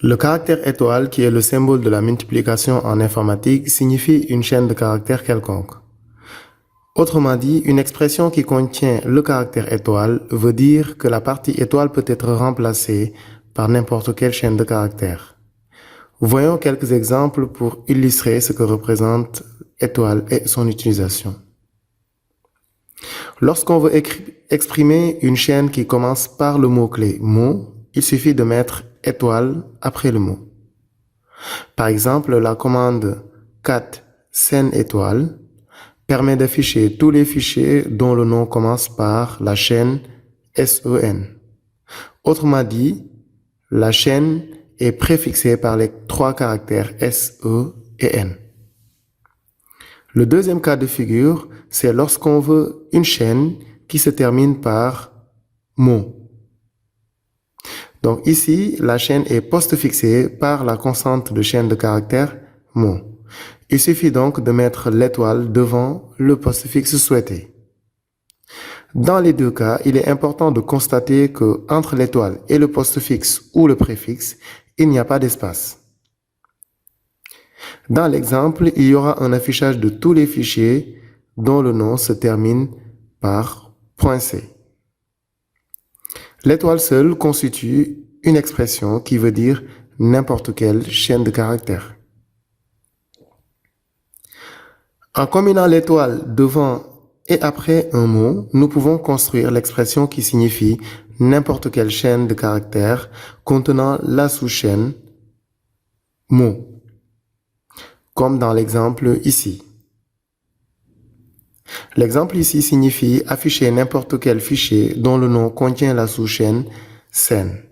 Le caractère étoile, qui est le symbole de la multiplication en informatique, signifie une chaîne de caractères quelconque. Autrement dit, une expression qui contient le caractère étoile veut dire que la partie étoile peut être remplacée par n'importe quelle chaîne de caractères. Voyons quelques exemples pour illustrer ce que représente étoile et son utilisation. Lorsqu'on veut exprimer une chaîne qui commence par le mot-clé « mot », il suffit de mettre étoile après le mot. Par exemple, la commande cat scène étoile permet d'afficher tous les fichiers dont le nom commence par la chaîne SEN. Autrement dit, la chaîne est préfixée par les trois caractères SE et N. Le deuxième cas de figure, c'est lorsqu'on veut une chaîne qui se termine par mot. Donc ici, la chaîne est postfixée par la constante de chaîne de caractères mot. Il suffit donc de mettre l'étoile devant le postfixe souhaité. Dans les deux cas, il est important de constater que entre l'étoile et le postfixe ou le préfixe, il n'y a pas d'espace. Dans l'exemple, il y aura un affichage de tous les fichiers dont le nom se termine par .c. L'étoile seule constitue une expression qui veut dire n'importe quelle chaîne de caractères. En combinant l'étoile devant et après un mot, nous pouvons construire l'expression qui signifie n'importe quelle chaîne de caractères contenant la sous-chaîne mot, comme dans l'exemple ici. L'exemple ici signifie afficher n'importe quel fichier dont le nom contient la sous-chaîne scène.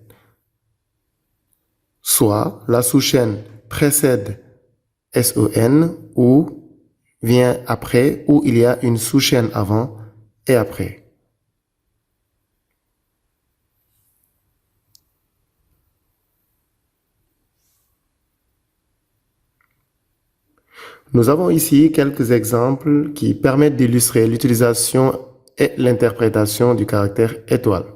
Soit la sous-chaîne précède SEN ou vient après, ou il y a une sous-chaîne avant et après. Nous avons ici quelques exemples qui permettent d'illustrer l'utilisation et l'interprétation du caractère étoile.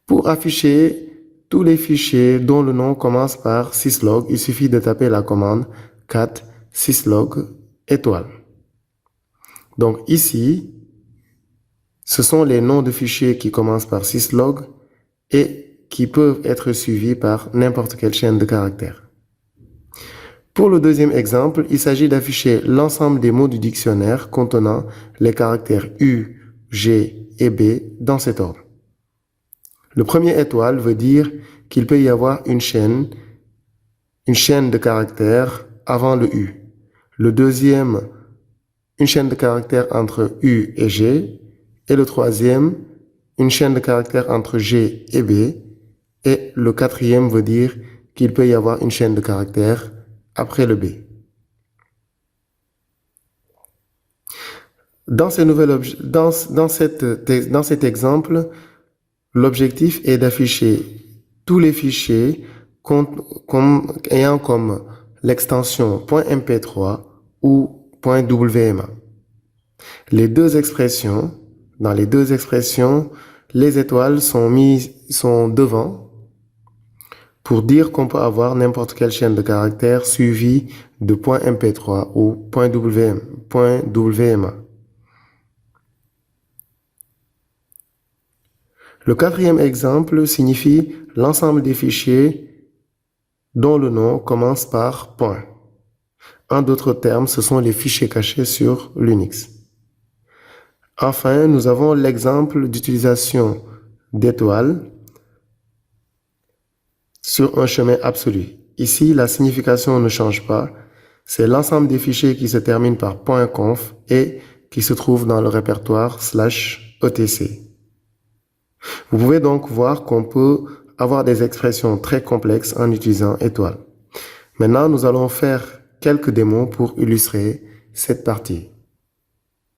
Pour afficher tous les fichiers dont le nom commence par syslog, il suffit de taper la commande cat syslog étoile. Donc ici, ce sont les noms de fichiers qui commencent par syslog et qui peuvent être suivis par n'importe quelle chaîne de caractères. Pour le deuxième exemple, il s'agit d'afficher l'ensemble des mots du dictionnaire contenant les caractères U, G et B dans cet ordre. Le premier étoile veut dire qu'il peut y avoir une chaîne de caractères avant le U. Le deuxième, une chaîne de caractères entre U et G. Et le troisième, une chaîne de caractères entre G et B. Et le quatrième veut dire qu'il peut y avoir une chaîne de caractères après le B. Dans cet exemple, l'objectif est d'afficher tous les fichiers ayant comme l'extension .mp3 ou .wma. Dans les deux expressions, les étoiles sont devant pour dire qu'on peut avoir n'importe quelle chaîne de caractères suivie de .mp3 ou .wma. Le quatrième exemple signifie l'ensemble des fichiers dont le nom commence par point. En d'autres termes, ce sont les fichiers cachés sur Linux. Enfin, nous avons l'exemple d'utilisation d'étoiles sur un chemin absolu. Ici, la signification ne change pas. C'est l'ensemble des fichiers qui se terminent par .conf et qui se trouvent dans le répertoire /etc. Vous pouvez donc voir qu'on peut avoir des expressions très complexes en utilisant étoile. Maintenant, nous allons faire quelques démos pour illustrer cette partie.